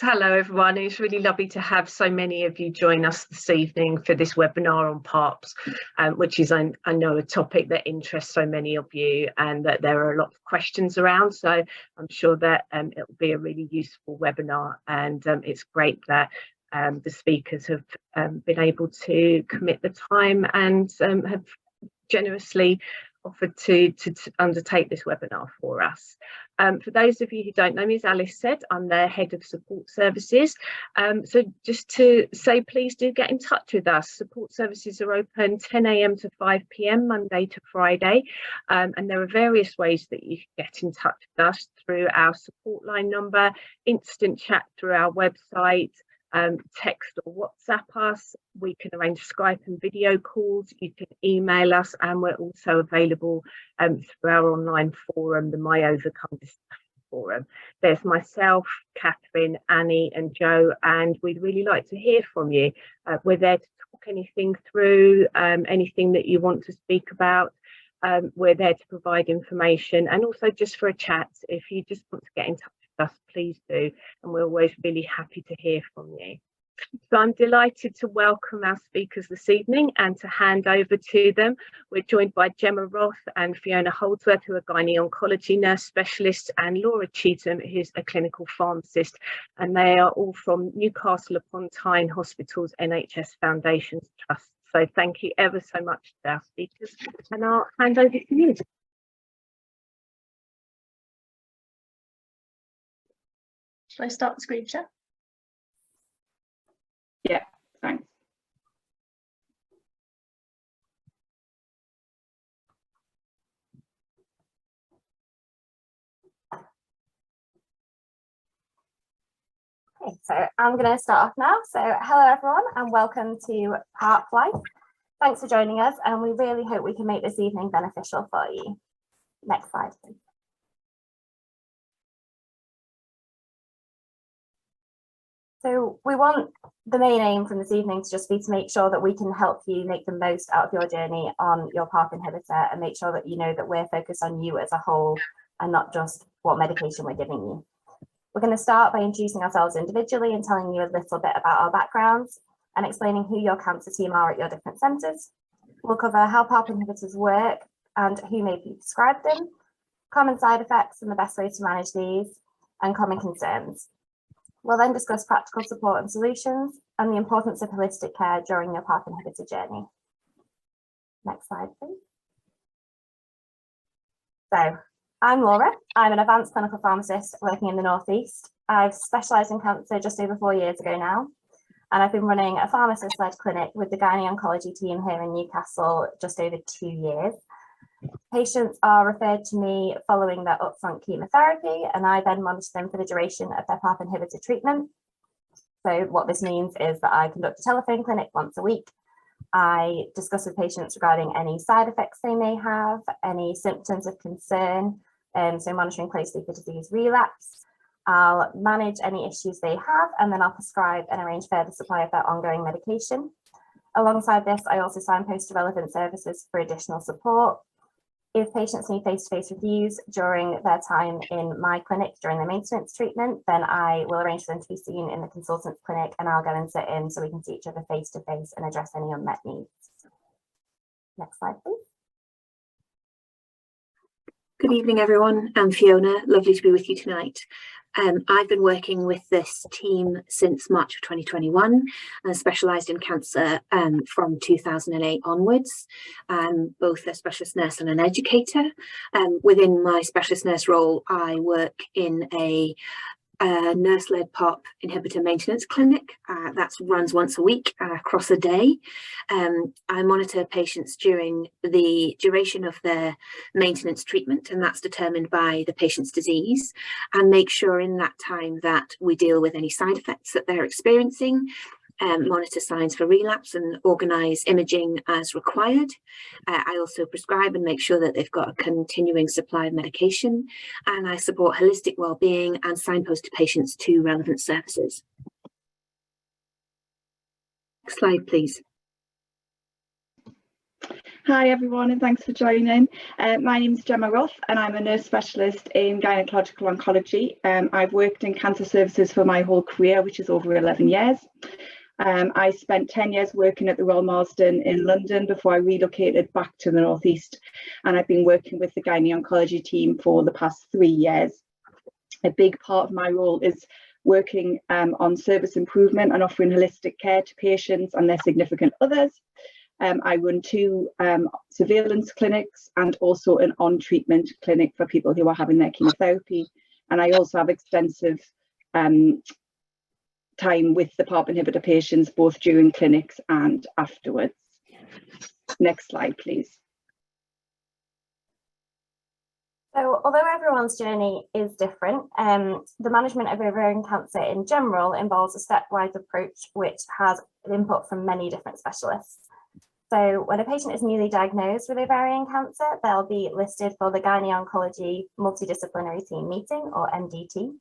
Hello everyone, it's really lovely to have so many of you join us this evening for this webinar on PARPs, which is I know a topic that interests so many of you and that there are a lot of questions around, so I'm sure that it will be a really useful webinar, and it's great that the speakers have been able to commit the time and have generously offered to undertake this webinar for us. For those of you who don't know me, as Alice said, I'm the Head of Support Services. So just to say, please do get in touch with us. Support services are open 10 AM to 5 PM, Monday to Friday. And there are various ways that you can get in touch with us through our support line number, instant chat through our website, text or WhatsApp us. We can arrange Skype and video calls. You can email us, and we're also available through our online forum, the My Overcome Discussion Forum. There's myself, Catherine, Annie and Jo, and we'd really like to hear from you. We're there to talk anything through, anything that you want to speak about. We're there to provide information, and also just for a chat. If you just want to get in touch with us, please do, and we're always really happy to hear from you. So I'm delighted to welcome our speakers this evening and to hand over to them. We're joined by Gemma Roth and Fiona Holdsworth, who are gynae oncology nurse specialists, and Laura Cheetham, who's a clinical pharmacist, and they are all from Newcastle upon Tyne Hospital's NHS Foundations Trust. So thank you ever so much to our speakers, and I'll hand over to you. Shall I start the screen share? Yeah, thanks. Okay, so I'm going to start off now. So hello everyone and welcome to PARP Life. Thanks for joining us, and we really hope we can make this evening beneficial for you. Next slide, please. So we want the main aim from this evening to just be to make sure that we can help you make the most out of your journey on your PARP inhibitor, and make sure that you know that we're focused on you as a whole and not just what medication we're giving you. We're going to start by introducing ourselves individually and telling you a little bit about our backgrounds and explaining who your cancer team are at your different centres. We'll cover how PARP inhibitors work and who may be prescribed them, common side effects and the best ways to manage these, and common concerns. We'll then discuss practical support and solutions and the importance of holistic care during your PARP inhibitor journey. Next slide, please. So, I'm Laura. I'm an advanced clinical pharmacist working in the North East. I've specialised in cancer just over 4 years ago now, and I've been running a pharmacist-led clinic with the gynae oncology team here in Newcastle just over 2 years. Patients are referred to me following their upfront chemotherapy, and I then monitor them for the duration of their PARP inhibitor treatment. So what this means is that I conduct a telephone clinic once a week. I discuss with patients regarding any side effects they may have, any symptoms of concern, so monitoring closely for disease relapse. I'll manage any issues they have, and then I'll prescribe and arrange further supply of their ongoing medication. Alongside this, I also signpost to relevant services for additional support. If patients need face-to-face reviews during their time in my clinic during their maintenance treatment, then I will arrange for them to be seen in the consultant's clinic, and I'll go and sit in so we can see each other face-to-face and address any unmet needs. Next slide, please. Good evening, everyone. I'm Fiona. Lovely to be with you tonight. I've been working with this team since March of 2021 and specialised in cancer from 2008 onwards. Both a specialist nurse and an educator. Within my specialist nurse role, I work in a nurse-led PARP inhibitor maintenance clinic that runs once a week across a day. I monitor patients during the duration of their maintenance treatment, and that's determined by the patient's disease, and make sure in that time that we deal with any side effects that they're experiencing, monitor signs for relapse and organise imaging as required. I also prescribe and make sure that they've got a continuing supply of medication, and I support holistic wellbeing and signpost to patients to relevant services. Next slide, please. Hi everyone, and thanks for joining. My name is Gemma Roth and I'm a nurse specialist in gynecological oncology. I've worked in cancer services for my whole career, which is over 11 years. I spent 10 years working at the Royal Marsden in London before I relocated back to the North East, and I've been working with the gynae oncology team for the past 3 years. A big part of my role is working on service improvement and offering holistic care to patients and their significant others. I run 2 surveillance clinics and also an on-treatment clinic for people who are having their chemotherapy. And I also have extensive time with the PARP inhibitor patients, both during clinics and afterwards. Next slide, please. So although everyone's journey is different, the management of ovarian cancer in general involves a stepwise approach which has input from many different specialists. So when a patient is newly diagnosed with ovarian cancer, they'll be listed for the Gynae Oncology Multidisciplinary Team Meeting, or MDT.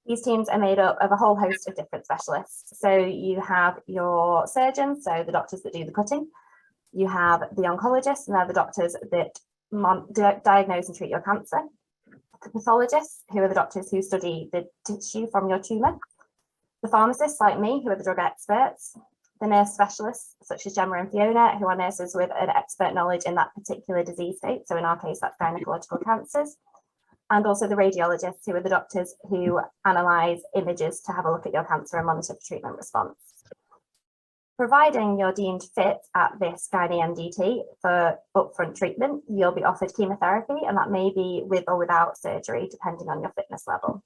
These teams are made up of a whole host of different specialists. So you have your surgeons, so the doctors that do the cutting. You have the oncologists, and they're the doctors that diagnose and treat your cancer. The pathologists, who are the doctors who study the tissue from your tumour. The pharmacists, like me, who are the drug experts. The nurse specialists, such as Gemma and Fiona, who are nurses with an expert knowledge in that particular disease state. So in our case, that's gynecological cancers. And also the radiologists, who are the doctors who analyse images to have a look at your cancer and monitor for treatment response. Providing you're deemed fit at this Gynae MDT for upfront treatment, you'll be offered chemotherapy, and that may be with or without surgery, depending on your fitness level.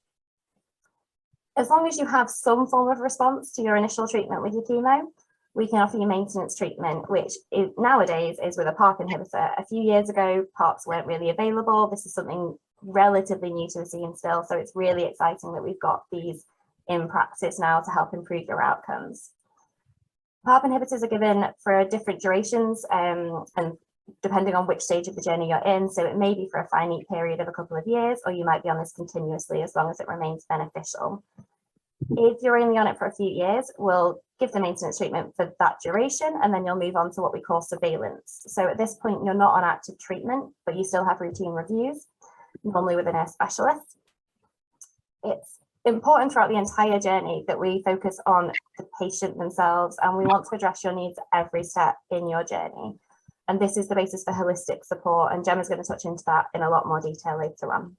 As long as you have some form of response to your initial treatment with your chemo, we can offer you maintenance treatment, which nowadays is with a PARP inhibitor. A few years ago, PARPs weren't really available. This is something relatively new to the scene still, so it's really exciting that we've got these in practice now to help improve your outcomes. PARP inhibitors are given for different durations and depending on which stage of the journey you're in. So it may be for a finite period of a couple of years, or you might be on this continuously as long as it remains beneficial. If you're only on it for a few years, we'll give the maintenance treatment for that duration, and then you'll move on to what we call surveillance. So at this point, you're not on active treatment, but you still have routine reviews, normally with a nurse specialist. It's important throughout the entire journey that we focus on the patient themselves, and we want to address your needs every step in your journey. And this is the basis for holistic support, and Gemma's going to touch into that in a lot more detail later on.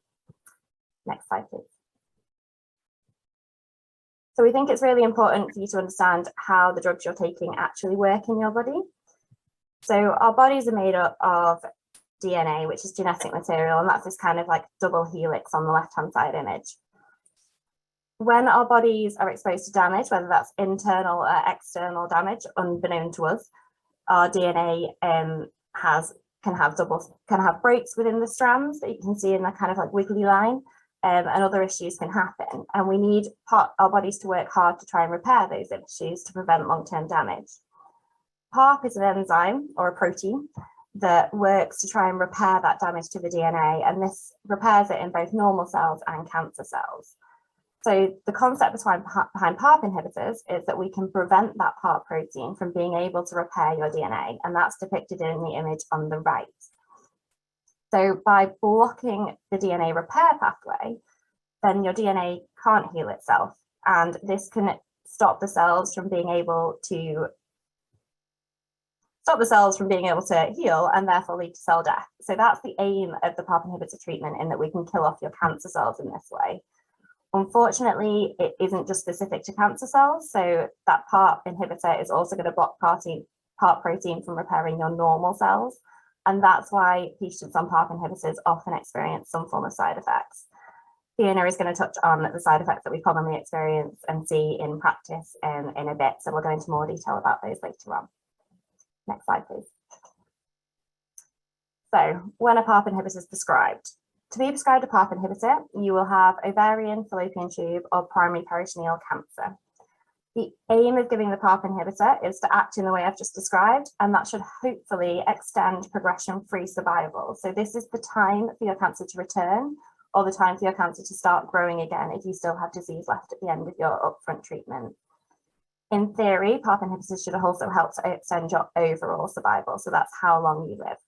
Next slide, please. So we think it's really important for you to understand how the drugs you're taking actually work in your body. So our bodies are made up of DNA, which is genetic material, and that's this kind of like double helix on the left-hand side image. When our bodies are exposed to damage, whether that's internal or external damage, unbeknown to us, our DNA can have breaks within the strands that you can see in that kind of like wiggly line. And other issues can happen, and we need our bodies to work hard to try and repair those issues to prevent long-term damage. PARP is an enzyme or a protein that works to try and repair that damage to the DNA, and this repairs it in both normal cells and cancer cells. So the concept behind PARP inhibitors is that we can prevent that PARP protein from being able to repair your DNA, and that's depicted in the image on the right. So by blocking the DNA repair pathway, then your DNA can't heal itself, and this can stop the cells from being able to heal and therefore lead to cell death. So that's the aim of the PARP inhibitor treatment, in that we can kill off your cancer cells in this way. Unfortunately, it isn't just specific to cancer cells, so that PARP inhibitor is also going to block PARP protein from repairing your normal cells. And that's why patients on PARP inhibitors often experience some form of side effects. Fiona is going to touch on the side effects that we commonly experience and see in practice in a bit, so we'll go into more detail about those later on. Next slide, please. So when a PARP inhibitor is prescribed, to be prescribed a PARP inhibitor, you will have ovarian, fallopian tube, or primary peritoneal cancer. The aim of giving the PARP inhibitor is to act in the way I've just described, and that should hopefully extend progression-free survival. So this is the time for your cancer to return, or the time for your cancer to start growing again if you still have disease left at the end of your upfront treatment. In theory, PARP inhibitors should also help to extend your overall survival, so that's how long you live.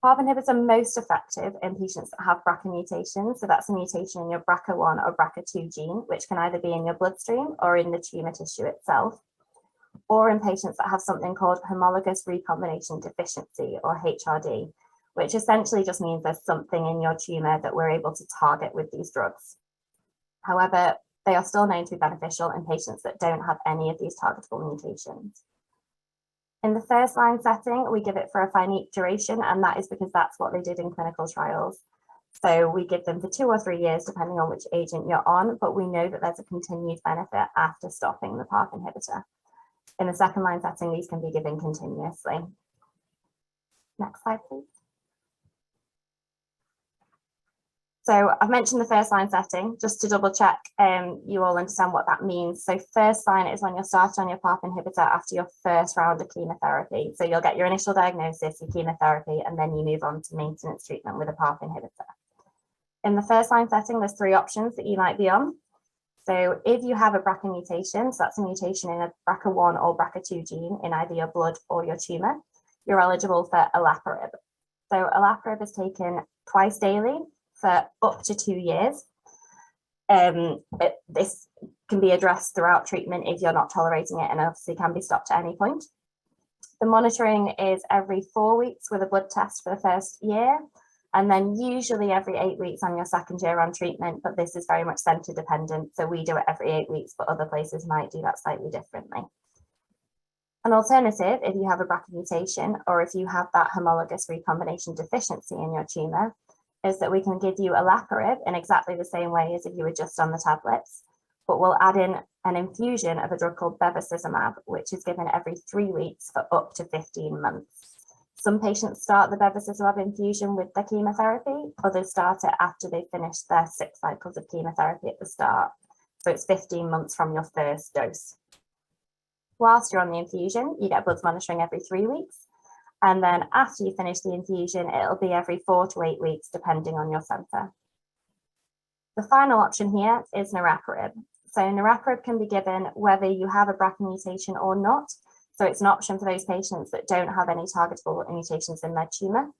PARP inhibitors are most effective in patients that have BRCA mutations, so that's a mutation in your BRCA1 or BRCA2 gene, which can either be in your bloodstream or in the tumour tissue itself, or in patients that have something called homologous recombination deficiency, or HRD, which essentially just means there's something in your tumour that we're able to target with these drugs. However, they are still known to be beneficial in patients that don't have any of these targetable mutations. In the first line setting, we give it for a finite duration, and that is because that's what they did in clinical trials. So we give them for 2 or 3 years, depending on which agent you're on, but we know that there's a continued benefit after stopping the PARP inhibitor. In the second line setting, these can be given continuously. Next slide, please. So I've mentioned the first line setting, just to double check you all understand what that means. So first line is when you're started on your PARP inhibitor after your first round of chemotherapy. So you'll get your initial diagnosis, your chemotherapy, and then you move on to maintenance treatment with a PARP inhibitor. In the first line setting, there's 3 options that you might be on. So if you have a BRCA mutation, so that's a mutation in a BRCA1 or BRCA2 gene in either your blood or your tumour, you're eligible for olaparib. So olaparib is taken twice daily for up to 2 years. This can be addressed throughout treatment if you're not tolerating it, and obviously can be stopped at any point. The monitoring is every 4 weeks with a blood test for the first year, and then usually every 8 weeks on your second year on treatment, but this is very much centre dependent. So we do it every 8 weeks, but other places might do that slightly differently. An alternative, if you have a BRCA mutation or if you have that homologous recombination deficiency in your tumour, is that we can give you olaparib in exactly the same way as if you were just on the tablets, but we'll add in an infusion of a drug called bevacizumab, which is given every 3 weeks for up to 15 months. Some patients start the bevacizumab infusion with their chemotherapy, others start it after they've finished their 6 cycles of chemotherapy at the start. So it's 15 months from your first dose. Whilst you're on the infusion, you get blood monitoring every 3 weeks. And then after you finish the infusion, it'll be every 4 to 8 weeks, depending on your centre. The final option here is niraparib. So niraparib can be given whether you have a BRCA mutation or not. So it's an option for those patients that don't have any targetable mutations in their tumour.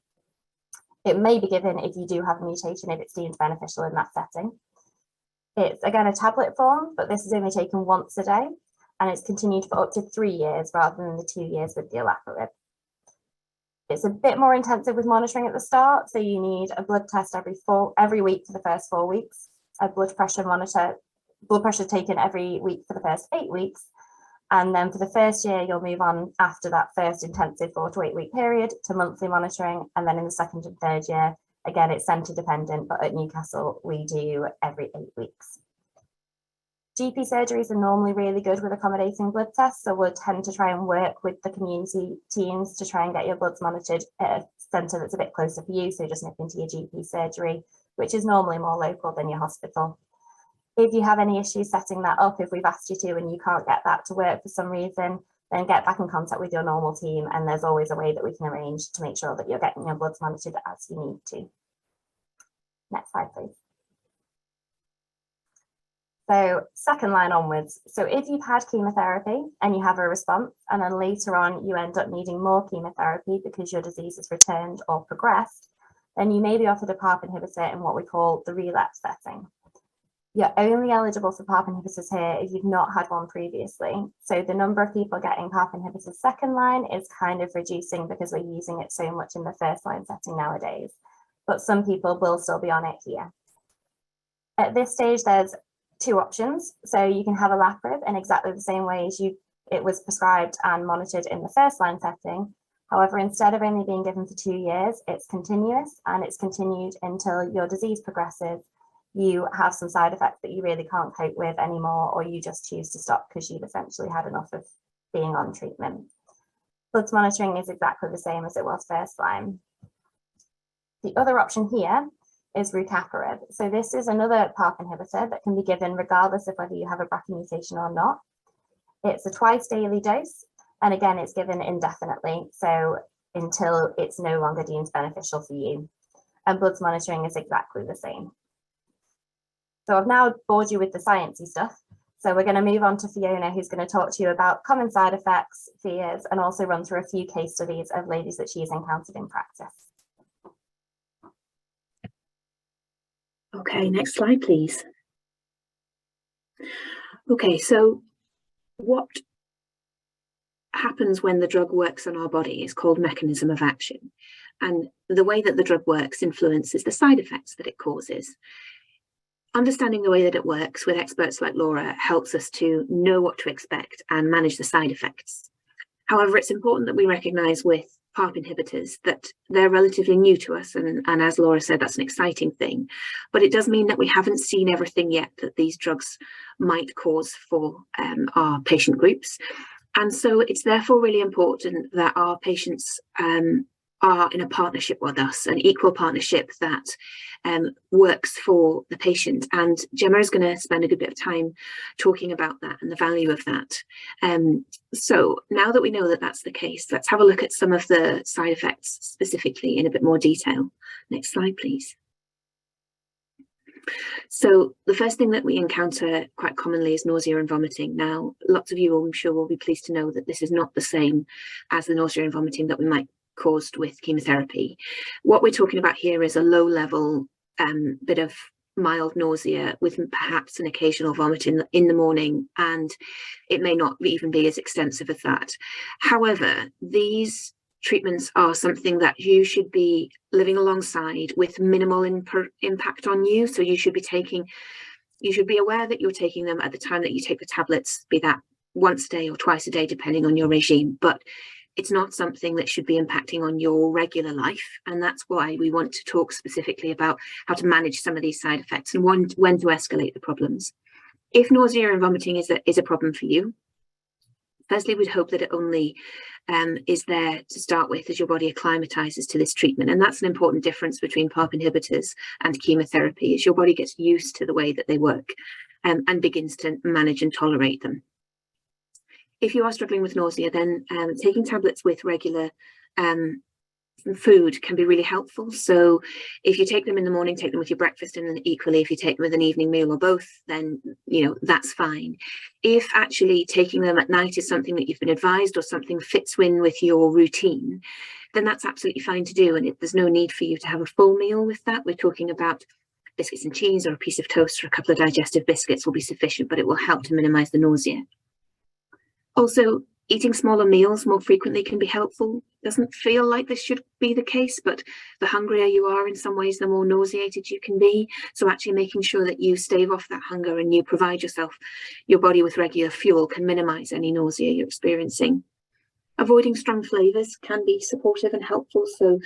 It may be given if you do have a mutation, if it's deemed beneficial in that setting. It's again a tablet form, but this is only taken once a day, and it's continued for up to 3 years rather than the 2 years with the olaparib. It's a bit more intensive with monitoring at the start, so you need a blood test every week for the first 4 weeks, a blood pressure taken every week for the first 8 weeks, and then for the first year you'll move on after that first intensive 4 to 8 week period to monthly monitoring, and then in the second and third year, again it's centre dependent, but at Newcastle we do every 8 weeks. GP surgeries are normally really good with accommodating blood tests, so we'll tend to try and work with the community teams to try and get your bloods monitored at a centre that's a bit closer for you, so just nip into your GP surgery, which is normally more local than your hospital. If you have any issues setting that up, if we've asked you to and you can't get that to work for some reason, then get back in contact with your normal team, and there's always a way that we can arrange to make sure that you're getting your bloods monitored as you need to. Next slide, please. So second line onwards. So if you've had chemotherapy and you have a response, and then later on you end up needing more chemotherapy because your disease has returned or progressed, then you may be offered a PARP inhibitor in what we call the relapse setting. You're only eligible for PARP inhibitors here if you've not had one previously. So the number of people getting PARP inhibitors second line is kind of reducing because we're using it so much in the first line setting nowadays. But some people will still be on it here. At this stage, there's 2 options. So you can have olaparib in exactly the same way as it was prescribed and monitored in the first line setting. However, instead of only being given for 2 years, it's continuous, and it's continued until your disease progresses, you have some side effects that you really can't cope with anymore, or you just choose to stop because you've essentially had enough of being on treatment. Bloods monitoring is exactly the same as it was first line. The other option here is rucaparib. So this is another PARP inhibitor that can be given regardless of whether you have a BRCA mutation or not. It's a twice daily dose, and again, it's given indefinitely, so until it's no longer deemed beneficial for you. And bloods monitoring is exactly the same. So I've now bored you with the sciencey stuff. So we're going to move on to Fiona, who's going to talk to you about common side effects, fears, and also run through a few case studies of ladies that she's encountered in practice. Okay, next slide, please. Okay, so what happens when the drug works on our body is called mechanism of action. And the way that the drug works influences the side effects that it causes. Understanding the way that it works with experts like Laura helps us to know what to expect and manage the side effects. However, it's important that we recognise with PARP inhibitors that they're relatively new to us, and as Laura said, that's an exciting thing. But it does mean that we haven't seen everything yet that these drugs might cause for our patient groups. And so it's therefore really important that our patients are in a partnership with us, an equal partnership that works for the patient. And Gemma is going to spend a good bit of time talking about that and the value of that. So now that we know that that's the case, let's have a look at some of the side effects specifically in a bit more detail. Next slide, please. So the first thing that we encounter quite commonly is nausea and vomiting. Now, lots of you, I'm sure, will be pleased to know that this is not the same as the nausea and vomiting that we might caused with chemotherapy. What we're talking about here is a low level bit of mild nausea with perhaps an occasional vomit in the morning, and it may not even be as extensive as that. However, these treatments are something that you should be living alongside with minimal impact on you. So you should be aware that you're taking them at the time that you take the tablets, be that once a day or twice a day, depending on your regime. But it's not something that should be impacting on your regular life. And that's why we want to talk specifically about how to manage some of these side effects and when to escalate the problems. If nausea and vomiting is a problem for you, firstly, we'd hope that it only is there to start with as your body acclimatizes to this treatment. And that's an important difference between PARP inhibitors and chemotherapy, is your body gets used to the way that they work and begins to manage and tolerate them. If you are struggling with nausea, then taking tablets with regular food can be really helpful. So if you take them in the morning, take them with your breakfast, and then equally if you take them with an evening meal or both, then that's fine. If actually taking them at night is something that you've been advised or something fits in with your routine, then that's absolutely fine to do, and there's no need for you to have a full meal with that. We're talking about biscuits and cheese or a piece of toast or a couple of digestive biscuits will be sufficient, but it will help to minimize the nausea. Also, eating smaller meals more frequently can be helpful. Doesn't feel like this should be the case, but the hungrier you are in some ways, the more nauseated you can be. So actually making sure that you stave off that hunger and you provide your body with regular fuel can minimize any nausea you're experiencing. Avoiding strong flavors can be supportive and helpful. So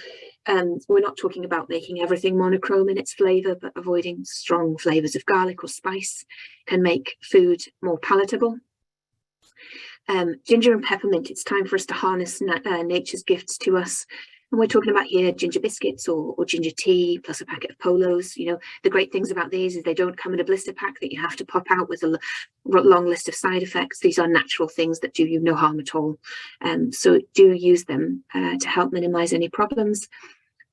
we're not talking about making everything monochrome in its flavor, but avoiding strong flavors of garlic or spice can make food more palatable. Ginger and peppermint, it's time for us to harness nature's gifts to us. And we're talking about here ginger biscuits or ginger tea plus a packet of Polos. The great things about these is they don't come in a blister pack that you have to pop out with a long list of side effects. These are natural things that do you no harm at all. So do use them to help minimize any problems.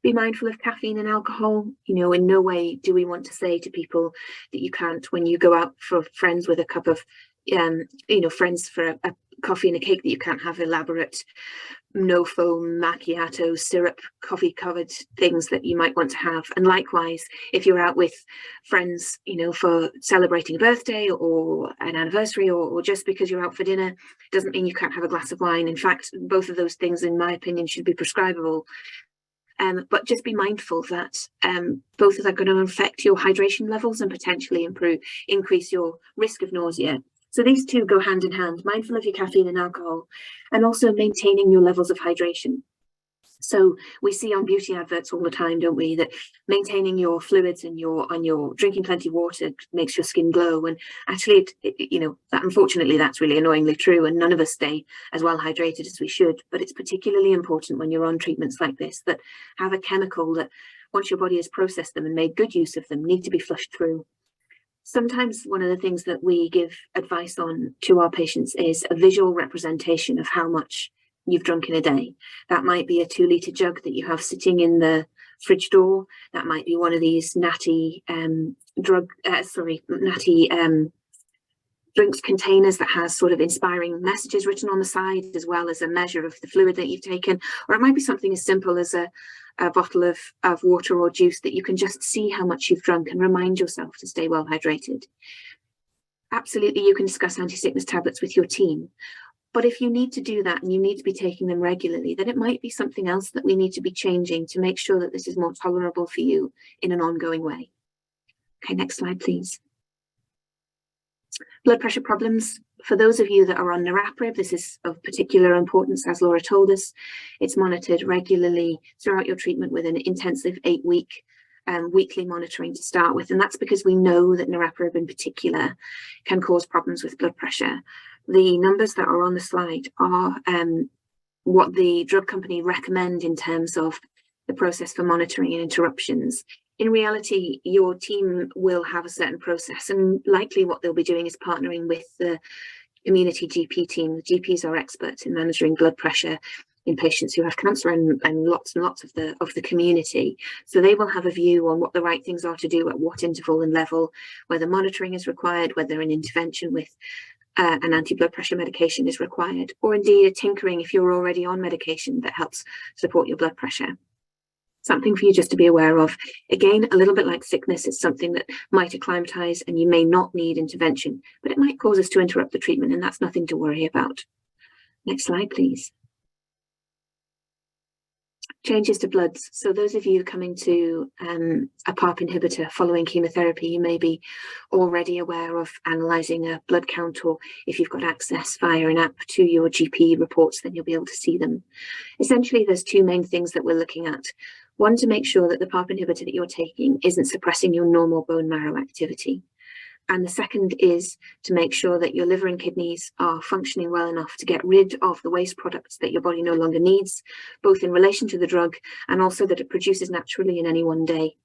Be mindful of caffeine and alcohol. In no way do we want to say to people that you can't, when you go out for friends with a cup of friends for a coffee and a cake, that you can't have elaborate no foam macchiato syrup coffee covered things that you might want to have. And likewise, if you're out with friends for celebrating a birthday or an anniversary or just because you're out for dinner, doesn't mean you can't have a glass of wine. In fact, both of those things, in my opinion, should be prescribable. But just be mindful that both of them are going to affect your hydration levels and potentially increase your risk of nausea. So these two go hand in hand, mindful of your caffeine and alcohol, and also maintaining your levels of hydration. So we see on beauty adverts all the time, don't we, that maintaining your fluids and your drinking plenty of water makes your skin glow. And actually, unfortunately, that's really annoyingly true. And none of us stay as well hydrated as we should. But it's particularly important when you're on treatments like this that have a chemical that, once your body has processed them and made good use of them, need to be flushed through. Sometimes one of the things that we give advice on to our patients is a visual representation of how much you've drunk in a day. That might be a 2-litre jug that you have sitting in the fridge door. That might be one of these natty drinks containers that has sort of inspiring messages written on the side, as well as a measure of the fluid that you've taken. Or it might be something as simple as a bottle of water or juice that you can just see how much you've drunk and remind yourself to stay well hydrated. Absolutely, you can discuss anti-sickness tablets with your team. But if you need to do that and you need to be taking them regularly, then it might be something else that we need to be changing to make sure that this is more tolerable for you in an ongoing way. Okay, next slide, please. Blood pressure problems. For those of you that are on niraparib, this is of particular importance, as Laura told us. It's monitored regularly throughout your treatment with an intensive 8-week weekly monitoring to start with. And that's because we know that niraparib in particular can cause problems with blood pressure. The numbers that are on the slide are what the drug company recommend in terms of the process for monitoring and interruptions. In reality, your team will have a certain process, and likely what they'll be doing is partnering with the community GP team. The GPs are experts in managing blood pressure in patients who have cancer and lots of the community. So they will have a view on what the right things are to do at what interval and level, whether monitoring is required, whether an intervention with an anti-blood pressure medication is required, or indeed a tinkering if you're already on medication that helps support your blood pressure. Something for you just to be aware of. Again, a little bit like sickness, it's something that might acclimatize and you may not need intervention, but it might cause us to interrupt the treatment, and that's nothing to worry about. Next slide, please. Changes to bloods. So those of you coming to a PARP inhibitor following chemotherapy, you may be already aware of analysing a blood count, or if you've got access via an app to your GP reports, then you'll be able to see them. Essentially, there's two main things that we're looking at. One, to make sure that the PARP inhibitor that you're taking isn't suppressing your normal bone marrow activity. And the second is to make sure that your liver and kidneys are functioning well enough to get rid of the waste products that your body no longer needs, both in relation to the drug and also that it produces naturally in any one day.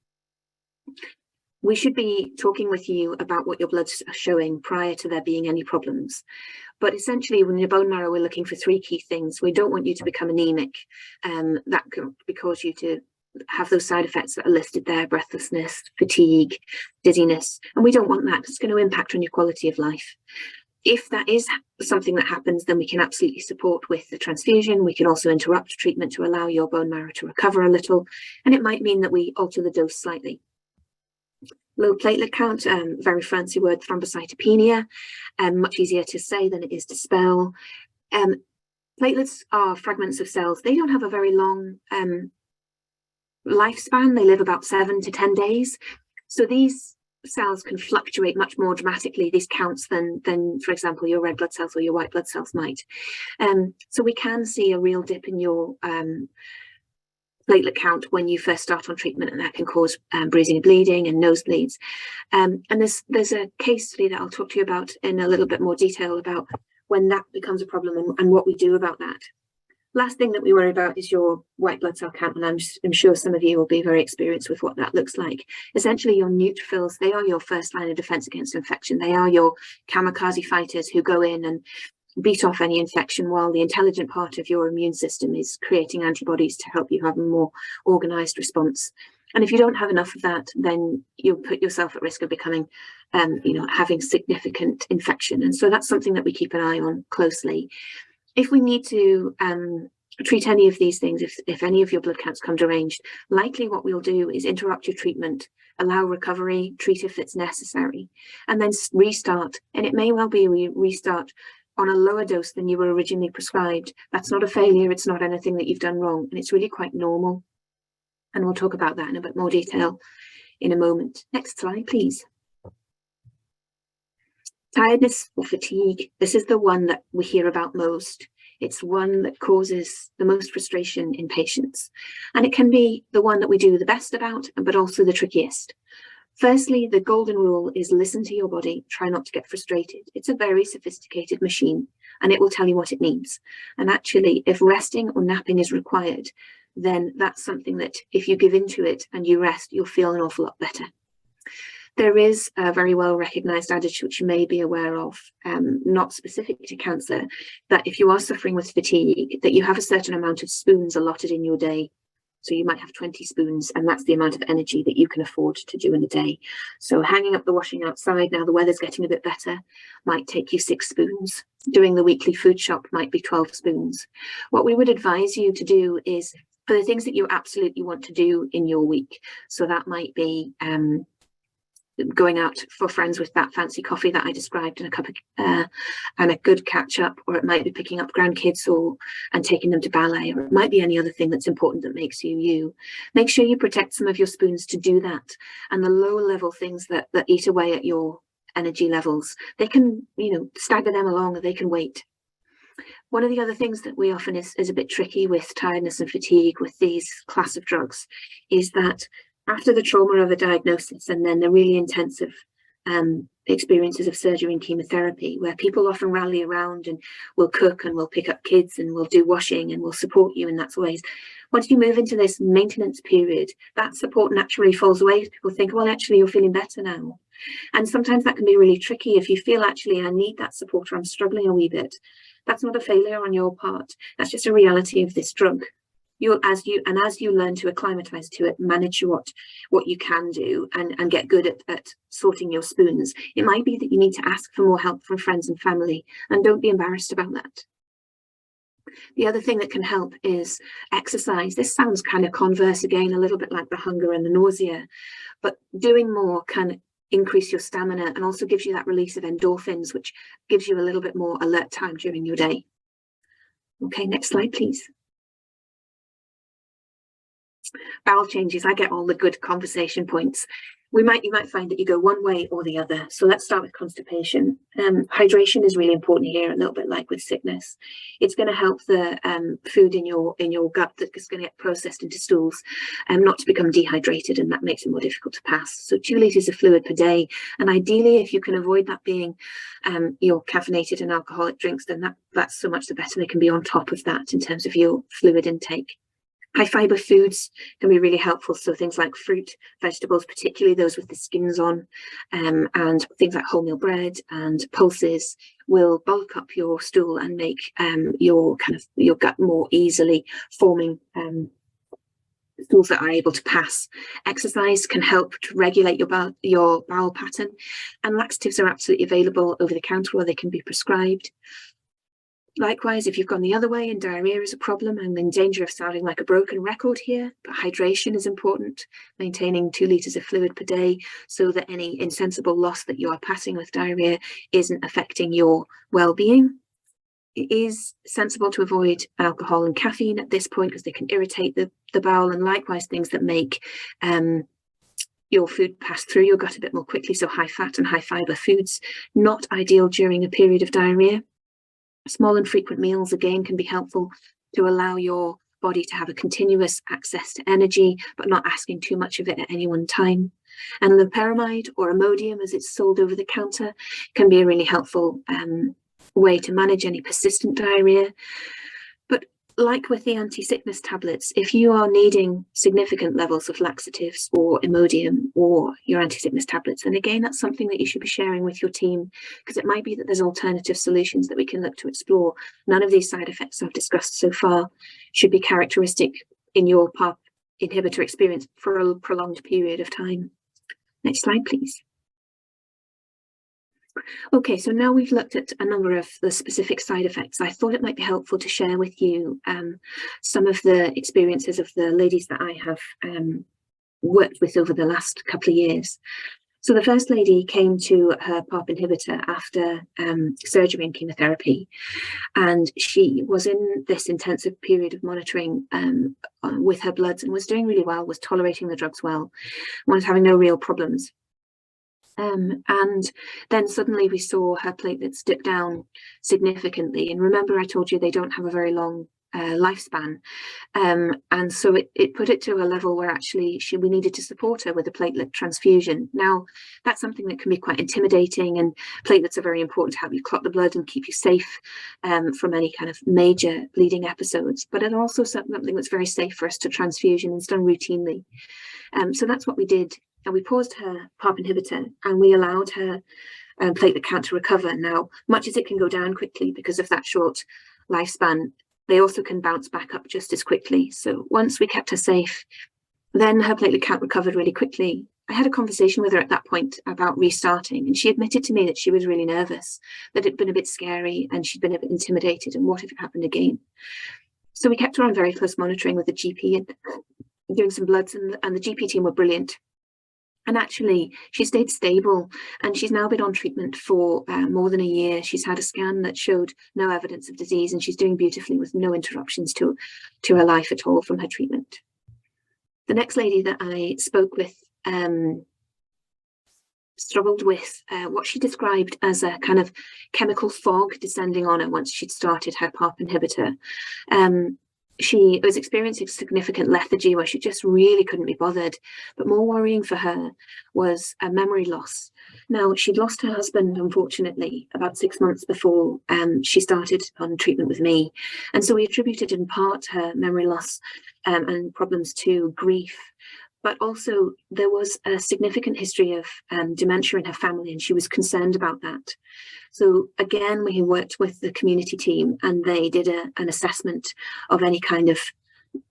We should be talking with you about what your bloods are showing prior to there being any problems. But essentially, when your bone marrow, we're looking for three key things. We don't want you to become anemic. That could cause you to have those side effects that are listed there: breathlessness, fatigue, dizziness, and we don't want that. It's going to impact on your quality of life. If that is something that happens, then we can absolutely support with the transfusion. We can also interrupt treatment to allow your bone marrow to recover a little, and it might mean that we alter the dose slightly. Low platelet count, very fancy word, thrombocytopenia, much easier to say than it is to spell. Platelets are fragments of cells. They don't have a very long lifespan. They live about 7 to 10 days. So these cells can fluctuate much more dramatically, these counts, than for example, your red blood cells or your white blood cells might. So we can see a real dip in your platelet count when you first start on treatment, and that can cause bruising and bleeding and nosebleeds. And there's a case study that I'll talk to you about in a little bit more detail about when that becomes a problem and what we do about that. Last thing that we worry about is your white blood cell count, and I'm sure some of you will be very experienced with what that looks like. Essentially, your neutrophils, they are your first line of defense against infection. They are your kamikaze fighters who go in and beat off any infection, while the intelligent part of your immune system is creating antibodies to help you have a more organized response. And if you don't have enough of that, then you'll put yourself at risk of becoming, having significant infection. And so that's something that we keep an eye on closely. If we need to treat any of these things, if any of your blood counts come deranged, likely what we'll do is interrupt your treatment, allow recovery, treat if it's necessary, and then restart. And it may well be we restart on a lower dose than you were originally prescribed. That's not a failure. It's not anything that you've done wrong. And it's really quite normal. And we'll talk about that in a bit more detail in a moment. Next slide, please. Tiredness or fatigue. This is the one that we hear about most. It's one that causes the most frustration in patients. And it can be the one that we do the best about, but also the trickiest. Firstly, the golden rule is listen to your body, try not to get frustrated. It's a very sophisticated machine, and it will tell you what it needs. And actually, if resting or napping is required, then that's something that if you give into it and you rest, you'll feel an awful lot better. There is a very well recognized adage, which you may be aware of, not specific to cancer, that if you are suffering with fatigue, that you have a certain amount of spoons allotted in your day. So you might have 20 spoons, and that's the amount of energy that you can afford to do in a day. So hanging up the washing outside, now the weather's getting a bit better, might take you 6 spoons. Doing the weekly food shop might be 12 spoons. What we would advise you to do is for the things that you absolutely want to do in your week. So that might be going out for friends with that fancy coffee that I described and a cup of and a good catch up, or it might be picking up grandkids and taking them to ballet, or it might be any other thing that's important that makes you you. Make sure you protect some of your spoons to do that. And the lower level things that eat away at your energy levels, they can, stagger them along, or they can wait. One of the other things that we often is a bit tricky with tiredness and fatigue with these class of drugs is that after the trauma of a diagnosis and then the really intensive experiences of surgery and chemotherapy, where people often rally around and will cook and will pick up kids and will do washing and will support you in that ways. Once you move into this maintenance period, that support naturally falls away. People think, well, actually, you're feeling better now. And sometimes that can be really tricky. If you feel, actually, I need that support, or I'm struggling a wee bit, that's not a failure on your part. That's just a reality of this drug. As you learn to acclimatize to it, manage what you can do and get good at sorting your spoons, it might be that you need to ask for more help from friends and family, and don't be embarrassed about that. The other thing that can help is exercise. This sounds kind of converse again, a little bit like the hunger and the nausea, but doing more can increase your stamina and also gives you that release of endorphins, which gives you a little bit more alert time during your day. Okay, next slide, please. Bowel changes. I get all the good conversation points. You might find that you go one way or the other. So let's start with constipation. Hydration is really important here, a little bit like with sickness. It's going to help the food in your gut that's going to get processed into stools not to become dehydrated, and that makes it more difficult to pass. So 2 litres of fluid per day, and ideally, if you can avoid that being your caffeinated and alcoholic drinks, then that's so much the better. They can be on top of that in terms of your fluid intake. High fibre foods can be really helpful. So things like fruit, vegetables, particularly those with the skins on, and things like wholemeal bread and pulses will bulk up your stool and make your gut more easily forming stools that are able to pass. Exercise can help to regulate your bowel pattern, and laxatives are absolutely available over the counter, or they can be prescribed. Likewise, if you've gone the other way and diarrhea is a problem, I'm in danger of sounding like a broken record here, but hydration is important, maintaining 2 litres of fluid per day so that any insensible loss that you are passing with diarrhea isn't affecting your well-being. It is sensible to avoid alcohol and caffeine at this point because they can irritate the bowel, and likewise things that make your food pass through your gut a bit more quickly, so high fat and high fibre foods, not ideal during a period of diarrhea. Small and frequent meals, again, can be helpful to allow your body to have a continuous access to energy, but not asking too much of it at any one time. And loperamide, or Imodium as it's sold over the counter, can be a really helpful way to manage any persistent diarrhea. But like with the anti-sickness tablets, if you are needing significant levels of laxatives or Imodium or your anti-sickness tablets, then again, that's something that you should be sharing with your team, because it might be that there's alternative solutions that we can look to explore. None of these side effects I've discussed so far should be characteristic in your PARP inhibitor experience for a prolonged period of time. Next slide, please. Okay, so now we've looked at a number of the specific side effects. I thought it might be helpful to share with you some of the experiences of the ladies that I have worked with over the last couple of years. So the first lady came to her PARP inhibitor after surgery and chemotherapy, and she was in this intensive period of monitoring with her bloods and was doing really well, was tolerating the drugs well, was having no real problems. And then suddenly we saw her platelets dip down significantly. And remember, I told you they don't have a very long lifespan. And so it put it to a level where actually we needed to support her with a platelet transfusion. Now, that's something that can be quite intimidating, and platelets are very important to help you clot the blood and keep you safe from any kind of major bleeding episodes. But it's also something that's very safe for us to transfusion, and it's done routinely. So that's what we did. And we paused her PARP inhibitor and we allowed her platelet count to recover. Now, much as it can go down quickly because of that short lifespan, they also can bounce back up just as quickly. So once we kept her safe, then her platelet count recovered really quickly. I had a conversation with her at that point about restarting, and she admitted to me that she was really nervous, that it'd been a bit scary and she'd been a bit intimidated, and what if it happened again? So we kept her on very close monitoring with the GP and doing some bloods, and the GP team were brilliant. And actually, she stayed stable, and she's now been on treatment for more than a year. She's had a scan that showed no evidence of disease, and she's doing beautifully with no interruptions to her life at all from her treatment. The next lady that I spoke with struggled with what she described as a kind of chemical fog descending on her once she'd started her PARP inhibitor. She was experiencing significant lethargy where she just really couldn't be bothered. But more worrying for her was a memory loss. Now, she'd lost her husband, unfortunately, about 6 months before she started on treatment with me. And so we attributed in part her memory loss and problems to grief. But also there was a significant history of dementia in her family, and she was concerned about that. So again, we worked with the community team, and they did an assessment of any kind of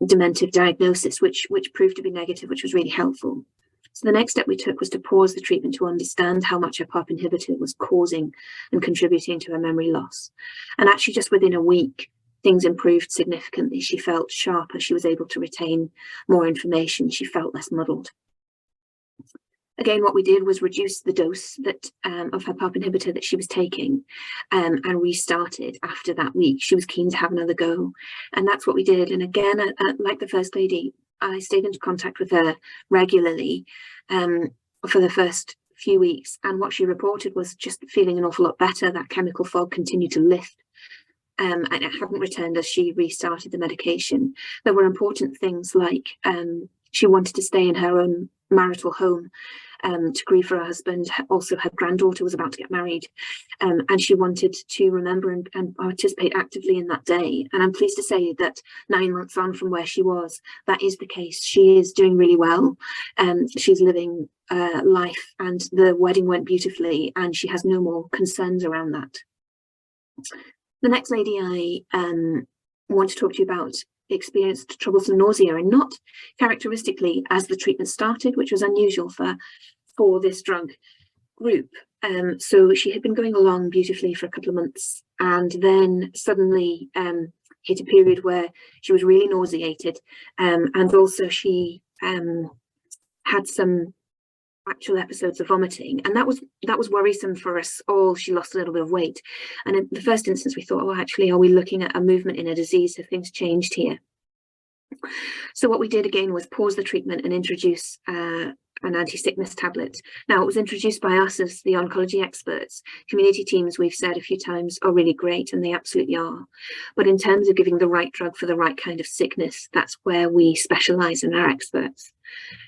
dementive diagnosis, which proved to be negative, which was really helpful. So the next step we took was to pause the treatment to understand how much her PARP inhibitor was causing and contributing to her memory loss. And actually just within a week, things improved significantly. She felt sharper, she was able to retain more information, she felt less muddled. Again, what we did was reduce the dose that of her PARP inhibitor that she was taking and restarted after that week. She was keen to have another go, and that's what we did. And again, like the first lady, I stayed into contact with her regularly for the first few weeks, and what she reported was just feeling an awful lot better. That chemical fog continued to lift. And it hadn't returned as she restarted the medication. There were important things like she wanted to stay in her own marital home to grieve for her husband. Also, her granddaughter was about to get married, and she wanted to remember and participate actively in that day. And I'm pleased to say that 9 months on from where she was, that is the case. She is doing really well. She's living life, and the wedding went beautifully, and she has no more concerns around that. The next lady I want to talk to you about experienced troublesome nausea, and not characteristically as the treatment started, which was unusual for this drug group. So she had been going along beautifully for a couple of months, and then suddenly hit a period where she was really nauseated, and also she had some actual episodes of vomiting, and that was worrisome for us all. She lost a little bit of weight, and in the first instance we thought, oh, actually, are we looking at a movement in a disease? Have things changed here? So what we did again was pause the treatment and introduce an anti-sickness tablet. Now, it was introduced by us as the oncology experts. Community teams, we've said a few times, are really great, and they absolutely are. But in terms of giving the right drug for the right kind of sickness, that's where we specialise in our experts.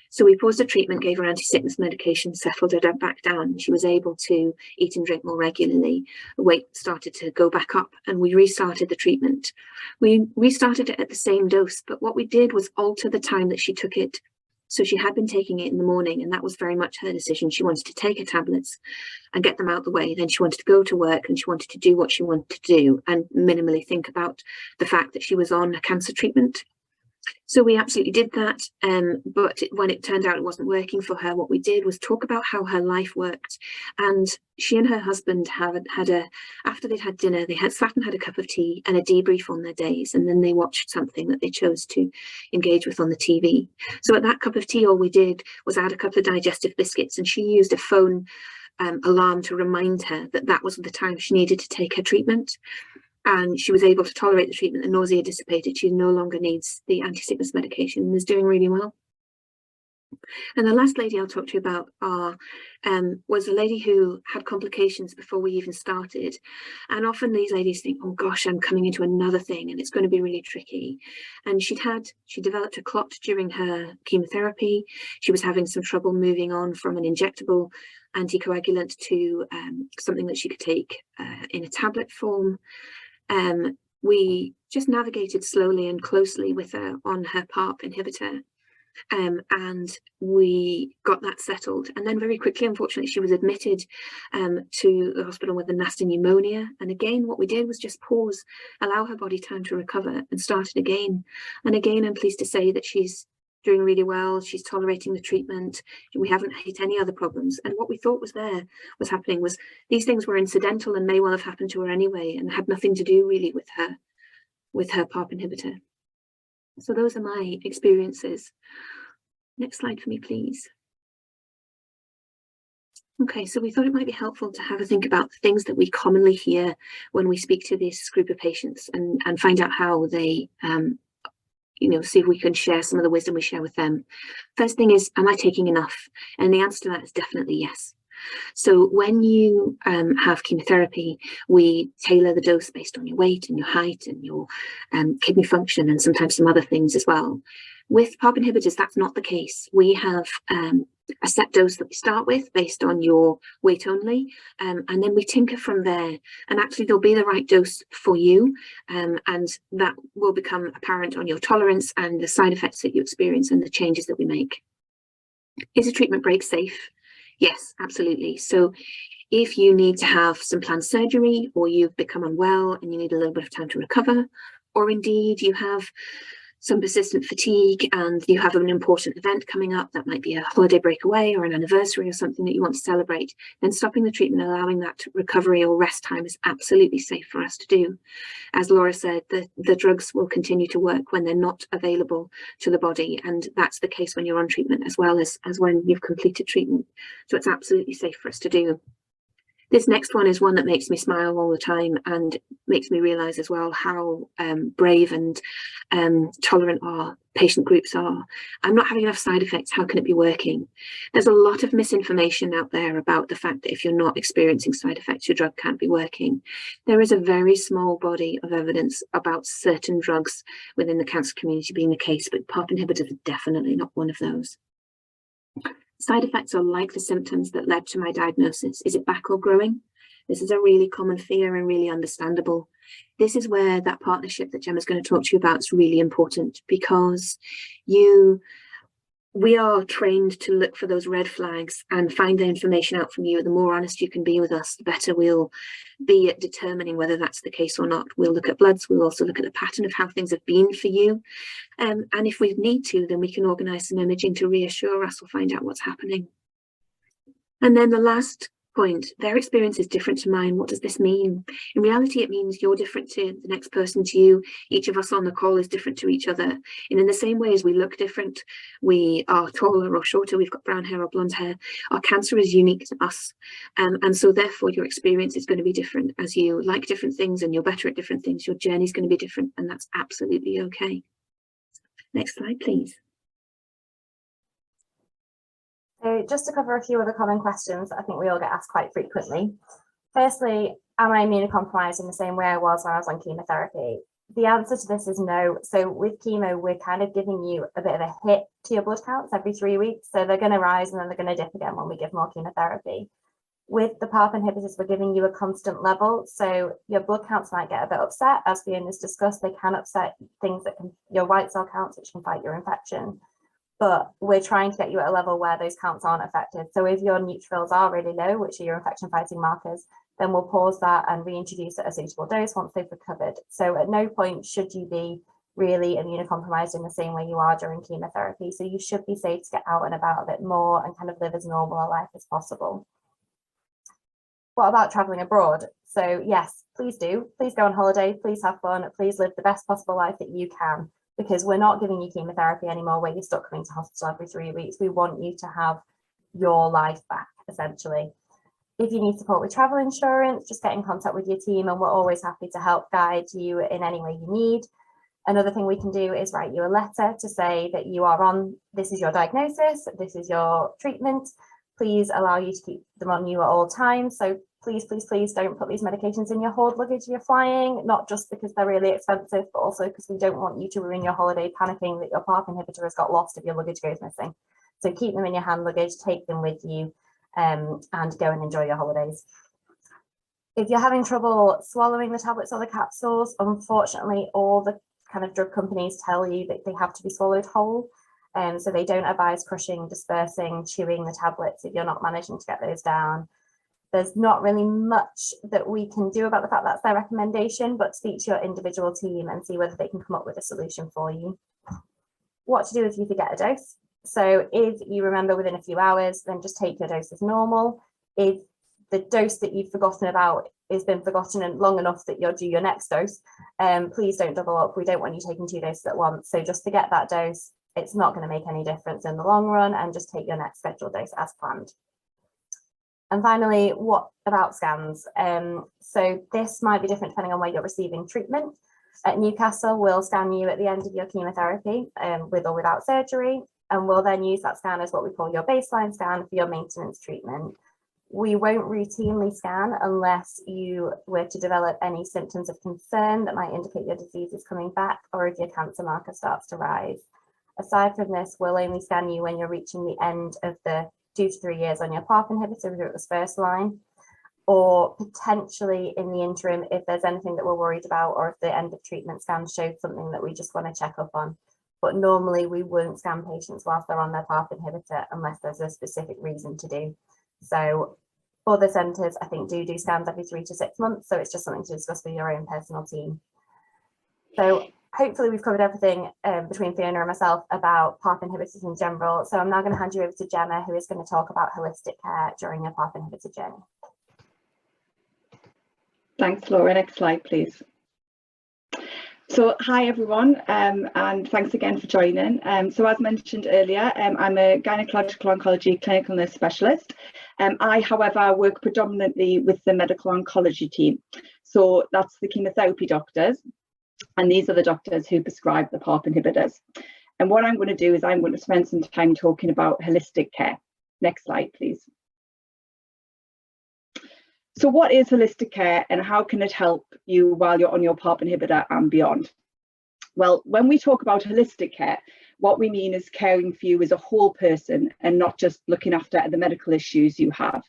So we paused the treatment, gave her anti-sickness medication, settled her back down. She was able to eat and drink more regularly. The weight started to go back up, and we restarted the treatment. We restarted it at the same dose, but what we did was alter the time that she took it. So she had been taking it in the morning, and that was very much her decision. She wanted to take her tablets and get them out the way. Then she wanted to go to work, and she wanted to do what she wanted to do and minimally think about the fact that she was on a cancer treatment. So we absolutely did that, but when it turned out it wasn't working for her, what we did was talk about how her life worked. And she and her husband after they'd had dinner, they sat and had a cup of tea and a debrief on their days, and then they watched something that they chose to engage with on the TV. So at that cup of tea, all we did was add a couple of digestive biscuits, and she used a phone alarm to remind her that that was the time she needed to take her treatment. And she was able to tolerate the treatment. The nausea dissipated. She no longer needs the anti-sickness medication and is doing really well. And the last lady I'll talk to you about was a lady who had complications before we even started. And often these ladies think, oh gosh, I'm coming into another thing and it's going to be really tricky. And she developed a clot during her chemotherapy. She was having some trouble moving on from an injectable anticoagulant to something that she could take in a tablet form. We just navigated slowly and closely with her on her PARP inhibitor. and we got that settled. And then very quickly, unfortunately, she was admitted to the hospital with a nasty pneumonia. And again, what we did was just pause, allow her body time to recover, and start it again. And again, I'm pleased to say that she's doing really well. She's tolerating the treatment. We haven't hit any other problems. And what we thought was happening was these things were incidental and may well have happened to her anyway, and had nothing to do really with her PARP inhibitor. So those are my experiences. Next slide for me, please. Okay, so we thought it might be helpful to have a think about the things that we commonly hear when we speak to this group of patients, and find out how they, see if we can share some of the wisdom we share with them. First thing is, am I taking enough? And the answer to that is definitely yes. So when you have chemotherapy, we tailor the dose based on your weight and your height and your kidney function, and sometimes some other things as well. With PARP inhibitors, that's not the case. We have a set dose that we start with based on your weight only, and then we tinker from there. And actually, there'll be the right dose for you, and that will become apparent on your tolerance and the side effects that you experience and the changes that we make. Is a treatment break safe? Yes, absolutely. So if you need to have some planned surgery, or you've become unwell and you need a little bit of time to recover, or indeed you have some persistent fatigue and you have an important event coming up, that might be a holiday breakaway or an anniversary or something that you want to celebrate, then stopping the treatment, allowing that recovery or rest time is absolutely safe for us to do. As Laura said, the drugs will continue to work when they're not available to the body, and that's the case when you're on treatment as well as when you've completed treatment. So it's absolutely safe for us to do. This next one is one that makes me smile all the time and makes me realise as well how brave and tolerant our patient groups are. I'm not having enough side effects, how can it be working? There's a lot of misinformation out there about the fact that if you're not experiencing side effects, your drug can't be working. There is a very small body of evidence about certain drugs within the cancer community being the case, but PARP inhibitors are definitely not one of those. Side effects are like the symptoms that led to my diagnosis. Is it back or growing? This is a really common fear and really understandable. This is where that partnership that Gemma's going to talk to you about is really important, because we are trained to look for those red flags and find the information out from you. The more honest you can be with us, the better we'll be at determining whether that's the case or not. We'll look at bloods, we'll also look at the pattern of how things have been for you. And if we need to, then we can organise some imaging to reassure us or find out what's happening. And then the last point, their experience is different to mine. What does this mean? In reality, it means you're different to the next person to you. Each of us on the call is different to each other. And in the same way as we look different, we are taller or shorter, we've got brown hair or blonde hair, our cancer is unique to us. And so therefore your experience is going to be different. As you like different things and you're better at different things, your journey is going to be different, and that's absolutely okay. Next slide, please. So just to cover a few other common questions that I think we all get asked quite frequently. Firstly, am I immunocompromised in the same way I was when I was on chemotherapy? The answer to this is no. So with chemo, we're kind of giving you a bit of a hit to your blood counts every 3 weeks. So they're going to rise and then they're going to dip again when we give more chemotherapy. With the PARP inhibitors, we're giving you a constant level. So your blood counts might get a bit upset. As Fiona's discussed, they can upset things that can, your white cell counts, which can fight your infection. But we're trying to get you at a level where those counts aren't affected. So if your neutrophils are really low, which are your infection fighting markers, then we'll pause that and reintroduce at a suitable dose once they've recovered. So at no point should you be really immunocompromised in the same way you are during chemotherapy. So you should be safe to get out and about a bit more and kind of live as normal a life as possible. What about traveling abroad? So yes, please do. Please go on holiday, please have fun, please live the best possible life that you can, because we're not giving you chemotherapy anymore where you're stuck coming to hospital every 3 weeks. We want you to have your life back, essentially. If you need support with travel insurance, just get in contact with your team and we're always happy to help guide you in any way you need. Another thing we can do is write you a letter to say that you are on, this is your diagnosis, this is your treatment. Please allow you to keep them on you at all times. So please, please, please don't put these medications in your hoard luggage you're flying, not just because they're really expensive, but also because we don't want you to ruin your holiday panicking that your PARP inhibitor has got lost if your luggage goes missing. So keep them in your hand luggage, take them with you, and go and enjoy your holidays. If you're having trouble swallowing the tablets or the capsules, unfortunately, all the kind of drug companies tell you that they have to be swallowed whole. So they don't advise crushing, dispersing, chewing the tablets if you're not managing to get those down. There's not really much that we can do about the fact that's their recommendation, but speak to your individual team and see whether they can come up with a solution for you. What to do if you forget a dose. So if you remember within a few hours, then just take your dose as normal. If the dose that you've forgotten about has been forgotten and long enough that you'll do your next dose, please don't double up. We don't want you taking 2 doses at once. So just forget that dose. It's not going to make any difference in the long run, and just take your next scheduled dose as planned. And finally, what about scans? So this might be different depending on where you're receiving treatment. At Newcastle, we'll scan you at the end of your chemotherapy, with or without surgery, and we'll then use that scan as what we call your baseline scan for your maintenance treatment. We won't routinely scan unless you were to develop any symptoms of concern that might indicate your disease is coming back, or if your cancer marker starts to rise. Aside from this, we'll only scan you when you're reaching the end of the 2 to 3 years on your PARP inhibitor, if it was first line, or potentially in the interim if there's anything that we're worried about, or if the end of treatment scan showed something that we just want to check up on. But normally we won't scan patients whilst they're on their PARP inhibitor unless there's a specific reason to do. So other centres, I think, do scans every 3 to 6 months. So it's just something to discuss with your own personal team. So hopefully we've covered everything between Fiona and myself about PARP inhibitors in general. So I'm now going to hand you over to Gemma, who is going to talk about holistic care during your PARP inhibitor journey. Thanks, Laura. Next slide, please. So hi everyone, and thanks again for joining. So as mentioned earlier, I'm a gynecological oncology clinical nurse specialist. I, however, work predominantly with the medical oncology team. So that's the chemotherapy doctors, and these are the doctors who prescribe the PARP inhibitors. And what I'm going to do is I'm going to spend some time talking about holistic care. Next slide, please. So what is holistic care, and how can it help you while you're on your PARP inhibitor and beyond? Well, when we talk about holistic care, what we mean is caring for you as a whole person and not just looking after the medical issues you have.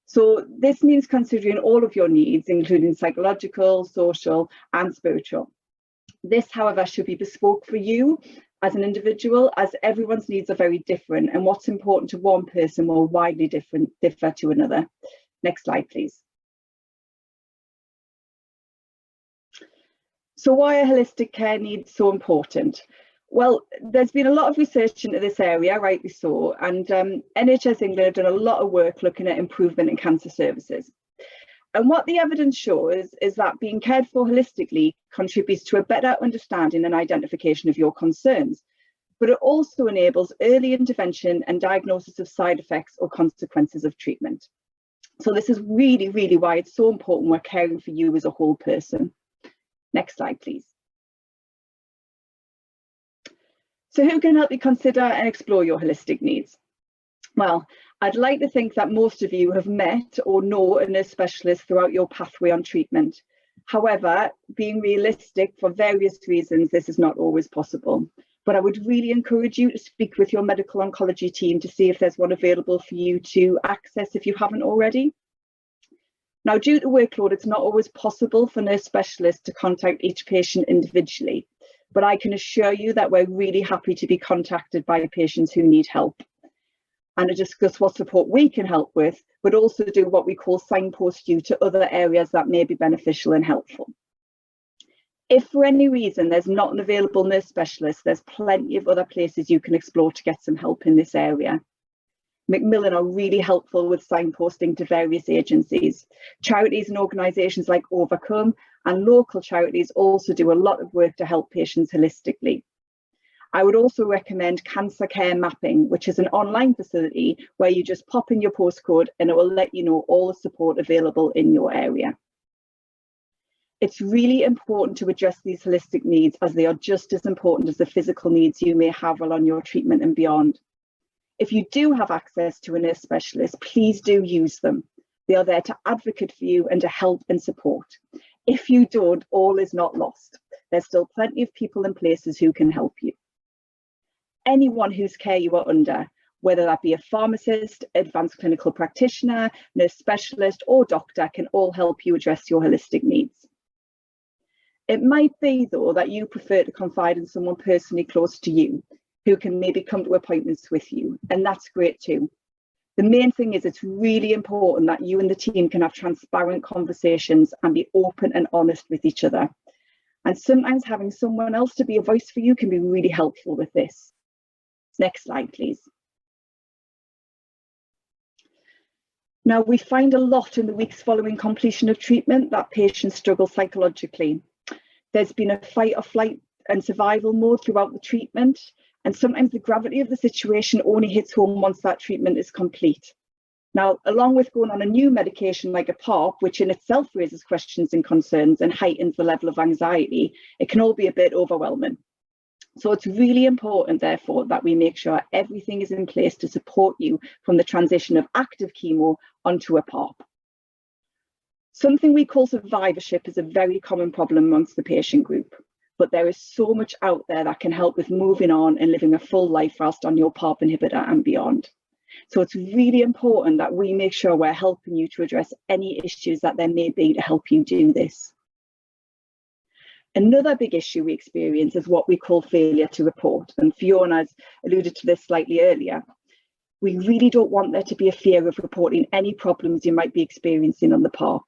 So this means considering all of your needs, including psychological, social, and spiritual. This, however, should be bespoke for you as an individual, as everyone's needs are very different, and what's important to one person will widely differ to another. Next slide, please. So why are holistic care needs so important? Well, there's been a lot of research into this area, rightly so, and NHS England have done a lot of work looking at improvement in cancer services. And what the evidence shows is that being cared for holistically contributes to a better understanding and identification of your concerns, but it also enables early intervention and diagnosis of side effects or consequences of treatment. So this is really, really why it's so important we're caring for you as a whole person. Next slide, please. So who can help you consider and explore your holistic needs? Well, I'd like to think that most of you have met or know a nurse specialist throughout your pathway on treatment. However, being realistic, for various reasons, this is not always possible. But I would really encourage you to speak with your medical oncology team to see if there's one available for you to access if you haven't already. Now, due to workload, it's not always possible for nurse specialists to contact each patient individually, but I can assure you that we're really happy to be contacted by patients who need help and to discuss what support we can help with, but also do what we call signpost you to other areas that may be beneficial and helpful. If for any reason there's not an available nurse specialist, there's plenty of other places you can explore to get some help in this area. Macmillan are really helpful with signposting to various agencies. Charities and organisations like Overcome and local charities also do a lot of work to help patients holistically. I would also recommend Cancer Care Mapping, which is an online facility where you just pop in your postcode and it will let you know all the support available in your area. It's really important to address these holistic needs, as they are just as important as the physical needs you may have while on your treatment and beyond. If you do have access to a nurse specialist, please do use them. They are there to advocate for you and to help and support. If you don't, all is not lost. There's still plenty of people and places who can help you. Anyone whose care you are under, whether that be a pharmacist, advanced clinical practitioner, nurse specialist, or doctor, can all help you address your holistic needs. It might be, though, that you prefer to confide in someone personally close to you. who can maybe come to appointments with you, and that's great too. The main thing is it's really important that you and the team can have transparent conversations and be open and honest with each other. And sometimes having someone else to be a voice for you can be really helpful with this. Next slide, please. Now, we find a lot in the weeks following completion of treatment that patients struggle psychologically. There's been a fight or flight and survival mode throughout the treatment, and sometimes the gravity of the situation only hits home once that treatment is complete. Now, along with going on a new medication like a PARP, which in itself raises questions and concerns and heightens the level of anxiety, it can all be a bit overwhelming. So it's really important, therefore, that we make sure everything is in place to support you from the transition of active chemo onto a PARP. Something we call survivorship is a very common problem amongst the patient group, but there is so much out there that can help with moving on and living a full life whilst on your PARP inhibitor and beyond. So it's really important that we make sure we're helping you to address any issues that there may be to help you do this. Another big issue we experience is what we call failure to report, and Fiona's alluded to this slightly earlier. We really don't want there to be a fear of reporting any problems you might be experiencing on the PARP.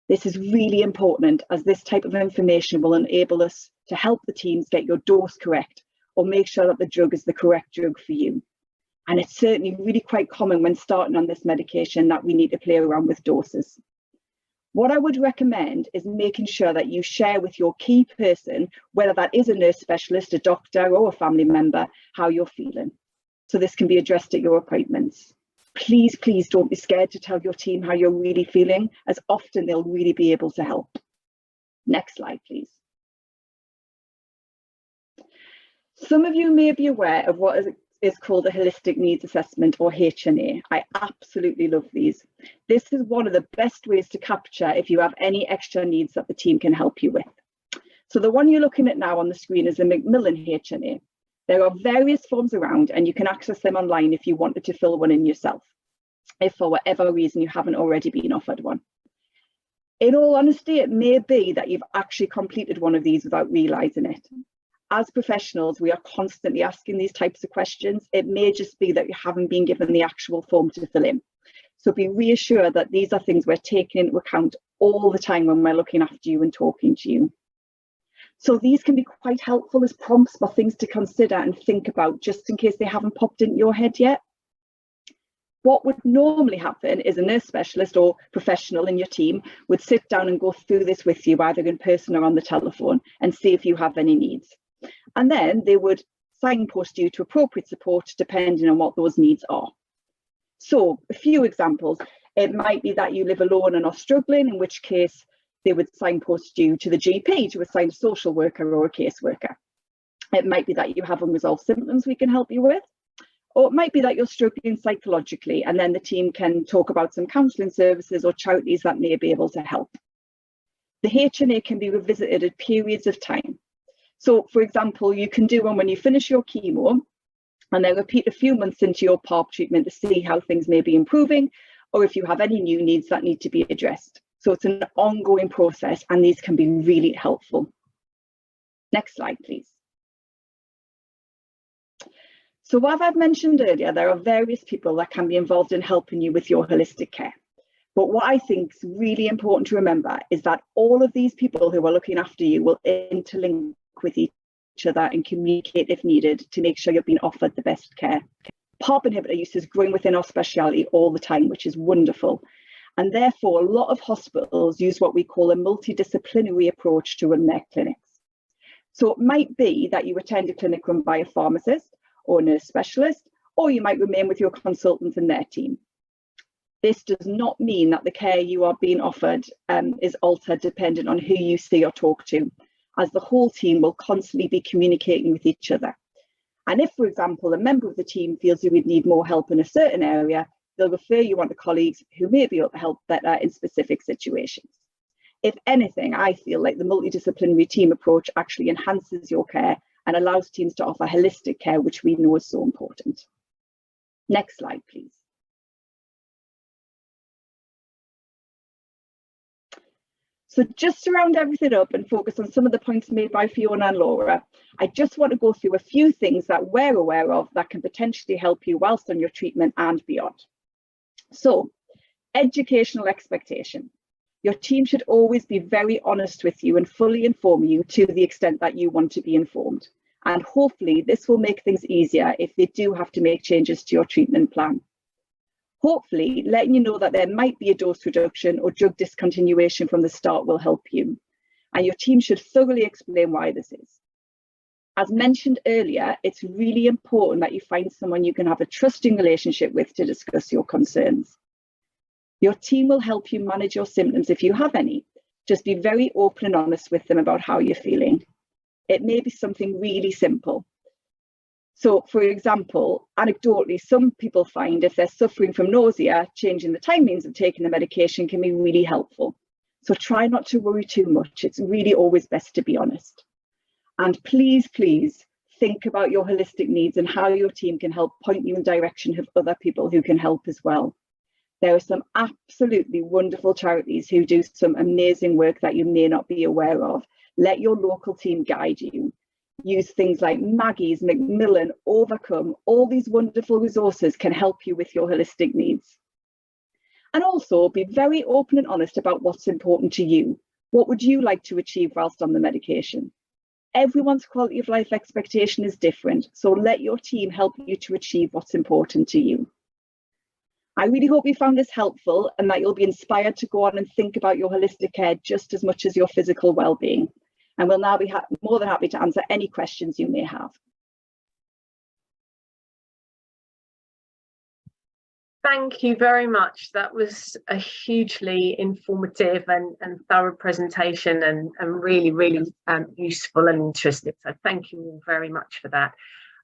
This is really important, as this type of information will enable us to help the teams get your dose correct or make sure that the drug is the correct drug for you. And it's certainly really quite common when starting on this medication that we need to play around with doses. What I would recommend is making sure that you share with your key person, whether that is a nurse specialist, a doctor, or a family member, how you're feeling. So this can be addressed at your appointments. Please, please don't be scared to tell your team how you're really feeling, as often they'll really be able to help. Next slide, please. Some of you may be aware of what is called a holistic needs assessment, or HNA. I absolutely love these. This is one of the best ways to capture if you have any extra needs that the team can help you with. So the one you're looking at now on the screen is the Macmillan HNA. There are various forms around, and you can access them online if you wanted to fill one in yourself, if for whatever reason you haven't already been offered one. In all honesty, it may be that you've actually completed one of these without realising it. As professionals, we are constantly asking these types of questions. It may just be that you haven't been given the actual form to fill in. So be reassured that these are things we're taking into account all the time when we're looking after you and talking to you. So these can be quite helpful as prompts for things to consider and think about, just in case they haven't popped into your head yet. What would normally happen is a nurse specialist or professional in your team would sit down and go through this with you, either in person or on the telephone, and see if you have any needs. And then they would signpost you to appropriate support depending on what those needs are. So a few examples: it might be that you live alone and are struggling, in which case they would signpost you to the GP to assign a social worker or a caseworker. It might be that you have unresolved symptoms we can help you with, or it might be that you're struggling psychologically, and then the team can talk about some counselling services or charities that may be able to help. The HNA can be revisited at periods of time. So, for example, you can do one when you finish your chemo and then repeat a few months into your PARP treatment to see how things may be improving, or if you have any new needs that need to be addressed. So it's an ongoing process, and these can be really helpful. Next slide, please. So as I've mentioned earlier, there are various people that can be involved in helping you with your holistic care. But what I think is really important to remember is that all of these people who are looking after you will interlink with each other and communicate if needed to make sure you're being offered the best care. PARP inhibitor use is growing within our specialty all the time, which is wonderful. And therefore, a lot of hospitals use what we call a multidisciplinary approach to run their clinics. So it might be that you attend a clinic run by a pharmacist or a nurse specialist, or you might remain with your consultant and their team. This does not mean that the care you are being offered is altered dependent on who you see or talk to, as the whole team will constantly be communicating with each other. And if, for example, a member of the team feels you would need more help in a certain area, they'll refer you on to colleagues who may be able to help better in specific situations. If anything, I feel like the multidisciplinary team approach actually enhances your care and allows teams to offer holistic care, which we know is so important. Next slide, please. So just to round everything up and focus on some of the points made by Fiona and Laura, I just want to go through a few things that we're aware of that can potentially help you whilst on your treatment and beyond. So, educational expectation. Your team should always be very honest with you and fully inform you to the extent that you want to be informed. And hopefully this will make things easier if they do have to make changes to your treatment plan. Hopefully, letting you know that there might be a dose reduction or drug discontinuation from the start will help you. And your team should thoroughly explain why this is. As mentioned earlier, it's really important that you find someone you can have a trusting relationship with to discuss your concerns. Your team will help you manage your symptoms if you have any. Just be very open and honest with them about how you're feeling. It may be something really simple. So, for example, anecdotally, some people find if they're suffering from nausea, changing the timings of taking the medication can be really helpful. So try not to worry too much. It's really always best to be honest. And please, please think about your holistic needs and how your team can help point you in the direction of other people who can help as well. There are some absolutely wonderful charities who do some amazing work that you may not be aware of. Let your local team guide you. Use things like Maggie's, Macmillan, Overcome. All these wonderful resources can help you with your holistic needs. And also be very open and honest about what's important to you. What would you like to achieve whilst on the medication? Everyone's quality of life expectation is different, so let your team help you to achieve what's important to you. I really hope you found this helpful and that you'll be inspired to go on and think about your holistic care just as much as your physical well-being. And we'll now be more than happy to answer any questions you may have. Thank you very much. That was a hugely informative and thorough presentation and really, really useful and interesting. So thank you all very much for that.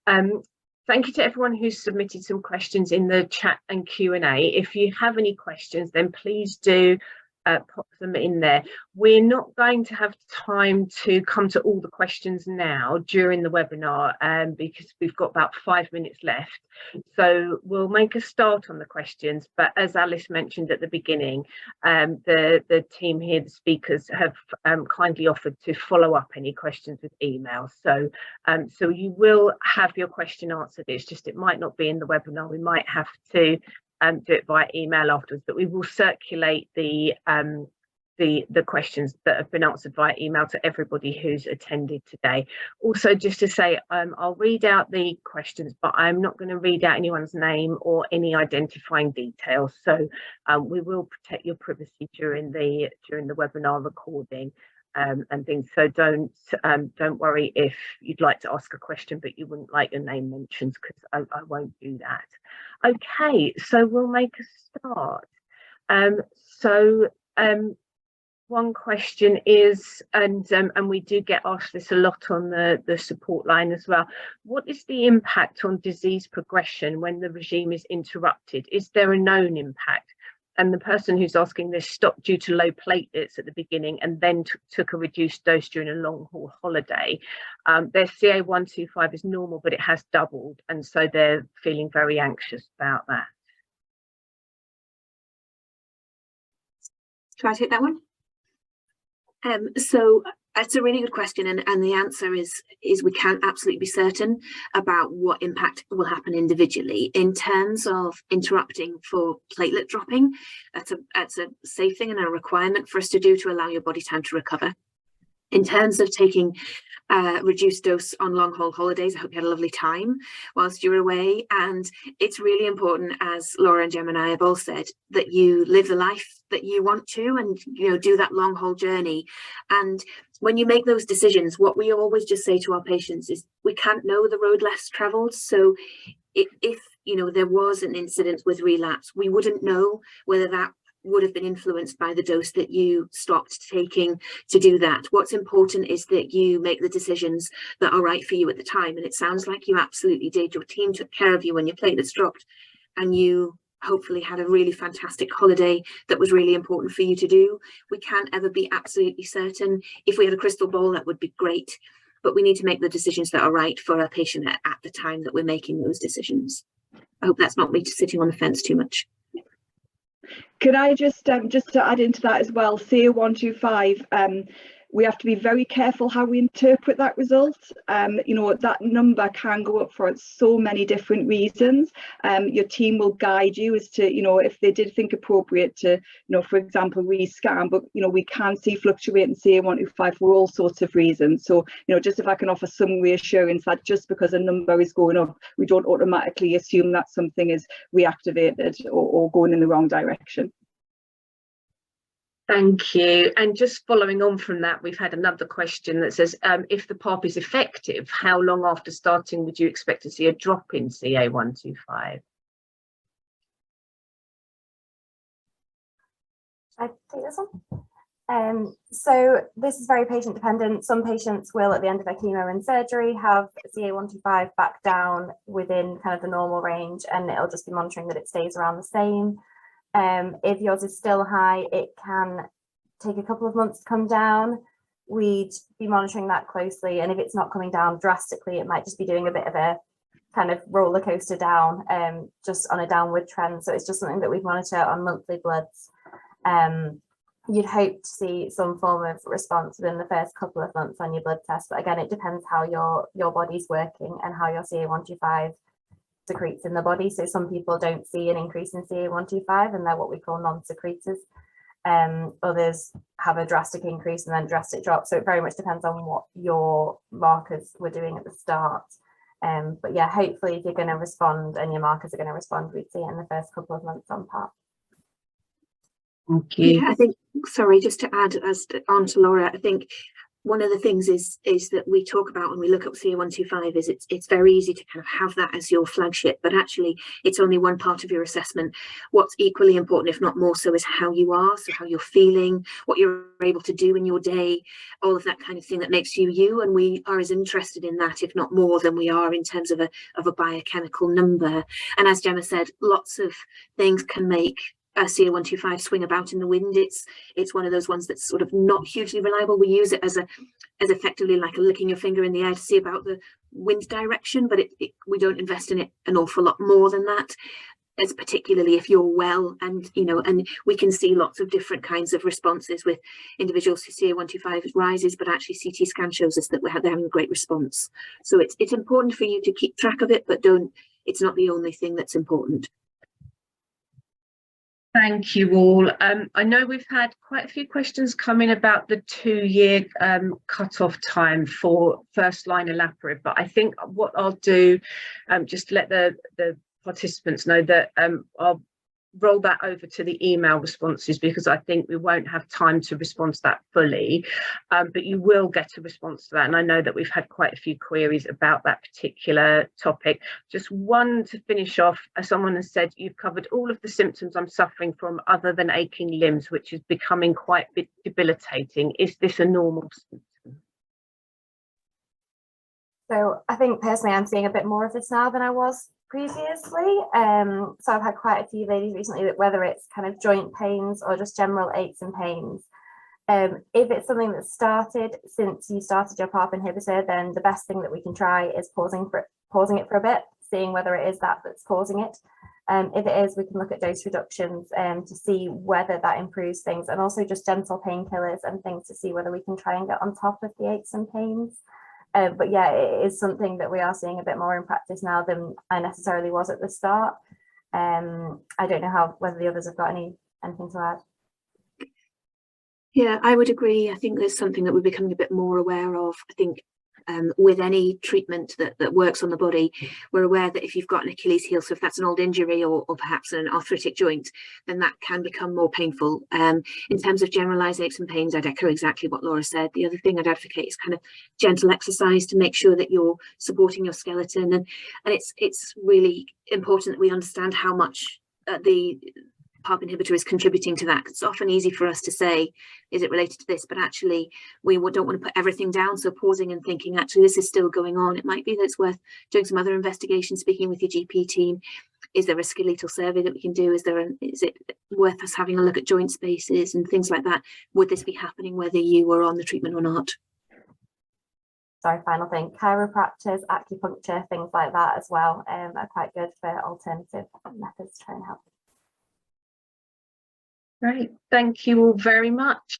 Thank you to everyone who's submitted some questions in the chat and Q&A. If you have any questions, then please do pop them in there. We're not going to have time to come to all the questions now during the webinar because we've got about 5 minutes left. So we'll make a start on the questions, but as Alice mentioned at the beginning, the team here, the speakers, have kindly offered to follow up any questions with email. So so you will have your question answered. It's just it might not be in the webinar. We might have to do it via email afterwards, but we will circulate the questions that have been answered via email to everybody who's attended today. Also, just to say, I'll read out the questions, but I'm not going to read out anyone's name or any identifying details. So we will protect your privacy during the webinar recording and things. So don't worry if you'd like to ask a question, but you wouldn't like your name mentioned, because I won't do that. Okay, so we'll make a start. One question is, and we do get asked this a lot on the support line as well, what is the impact on disease progression when the regime is interrupted? Is there a known impact? And the person who's asking this stopped due to low platelets at the beginning and then took a reduced dose during a long haul holiday. Their CA125 is normal, but it has doubled, and so they're feeling very anxious about that. Shall I take that one? So that's a really good question, and the answer is we can't absolutely be certain about what impact will happen individually. In terms of interrupting for platelet dropping, that's a safe thing and a requirement for us to do to allow your body time to recover. In terms of taking reduced dose on long haul holidays, I hope you had a lovely time whilst you were away. And it's really important, as Laura and Gemma and I have all said, that you live the life that you want to, and do that long haul journey. And when you make those decisions, what we always just say to our patients is we can't know the road less travelled. So if there was an incident with relapse, we wouldn't know whether that would have been influenced by the dose that you stopped taking to do that. What's important is that you make the decisions that are right for you at the time, and it sounds like you absolutely did. Your team took care of you when your platelets dropped, and you hopefully had a really fantastic holiday that was really important for you to do. We can't ever be absolutely certain. If we had a crystal ball, that would be great, but we need to make the decisions that are right for our patient at the time that we're making those decisions. I hope that's not me sitting on the fence too much. Could I just to add into that as well, CA125, we have to be very careful how we interpret that result. You know, that number can go up for so many different reasons. Your team will guide you as to, you know, if they did think appropriate to, you know, for example, rescan, but, you know, we can see fluctuating CA125 for all sorts of reasons. So, you know, just if I can offer some reassurance that just because a number is going up, we don't automatically assume that something is reactivated or going in the wrong direction. Thank you. And just following on from that, we've had another question that says, if the PARP is effective, how long after starting would you expect to see a drop in CA125? I take this one. So this is very patient dependent. Some patients will, at the end of their chemo and surgery, have CA125 back down within kind of the normal range, and it'll just be monitoring that it stays around the same. If yours is still high, it can take a couple of months to come down. We'd be monitoring that closely, and if it's not coming down drastically, it might just be doing a bit of a kind of roller coaster down, just on a downward trend. So it's just something that we monitor on monthly bloods. You'd hope to see some form of response within the first couple of months on your blood test, but again, it depends how your body's working and how your CA125 secretes in the body. So some people don't see an increase in CA125 and they're what we call non-secretors. Others have a drastic increase and then drastic drop. So it very much depends on what your markers were doing at the start. But yeah, hopefully if you're going to respond and your markers are going to respond, we'd see it in the first couple of months on PARP. Thank you. Yeah, I think, sorry, just to add on to Laura, I think one of the things is that we talk about when we look up CA125 is it's very easy to kind of have that as your flagship, but actually it's only one part of your assessment. What's equally important, if not more so, is how you are, so how you're feeling, what you're able to do in your day, all of that kind of thing that makes you you. And we are as interested in that, if not more, than we are in terms of a biochemical number. And as Gemma said, lots of things can make CA125 swing about in the wind. It's one of those ones that's sort of not hugely reliable. We use it as effectively like a licking your finger in the air to see about the wind direction, but we don't invest in it an awful lot more than that. As particularly if you're well, and you know, and we can see lots of different kinds of responses with individuals who CA125 rises, but actually CT scan shows us that they're having a great response. So it's important for you to keep track of it, but it's not the only thing that's important. Thank you all. I know we've had quite a few questions come in about the 2-year cut-off time for first-line olaparib, but I think what I'll do, just to let the participants know that I'll roll that over to the email responses, because I think we won't have time to respond to that fully, but you will get a response to that. And I know that we've had quite a few queries about that particular topic. Just one to finish off, as someone has said, you've covered all of the symptoms I'm suffering from other than aching limbs, which is becoming quite debilitating. Is this a normal symptom? So I think personally I'm seeing a bit more of this now than I was previously. So I've had quite a few ladies recently that whether it's kind of joint pains or just general aches and pains. If it's something that started since you started your PARP inhibitor, then the best thing that we can try is pausing it for a bit, seeing whether it is that's causing it. If it is, we can look at dose reductions to see whether that improves things, and also just gentle painkillers and things to see whether we can try and get on top of the aches and pains. But yeah, it is something that we are seeing a bit more in practice now than I necessarily was at the start. I don't know whether the others have got anything to add. Yeah, I would agree. I think there's something that we're becoming a bit more aware of. I think with any treatment that works on the body, we're aware that if you've got an Achilles heel, so if that's an old injury or perhaps an arthritic joint, then that can become more painful. In terms of generalized aches and pains, I'd echo exactly what Laura said. The other thing I'd advocate is kind of gentle exercise to make sure that you're supporting your skeleton, and it's really important that we understand how much the PARP inhibitor is contributing to that. It's often easy for us to say, is it related to this? But actually, we don't want to put everything down. So pausing and thinking, actually, this is still going on. It might be that it's worth doing some other investigation, speaking with your GP team. Is there a skeletal survey that we can do? Is it worth us having a look at joint spaces and things like that? Would this be happening whether you were on the treatment or not? Sorry, final thing, chiropractors, acupuncture, things like that as well are quite good for alternative methods to try and help. Great, thank you all very much.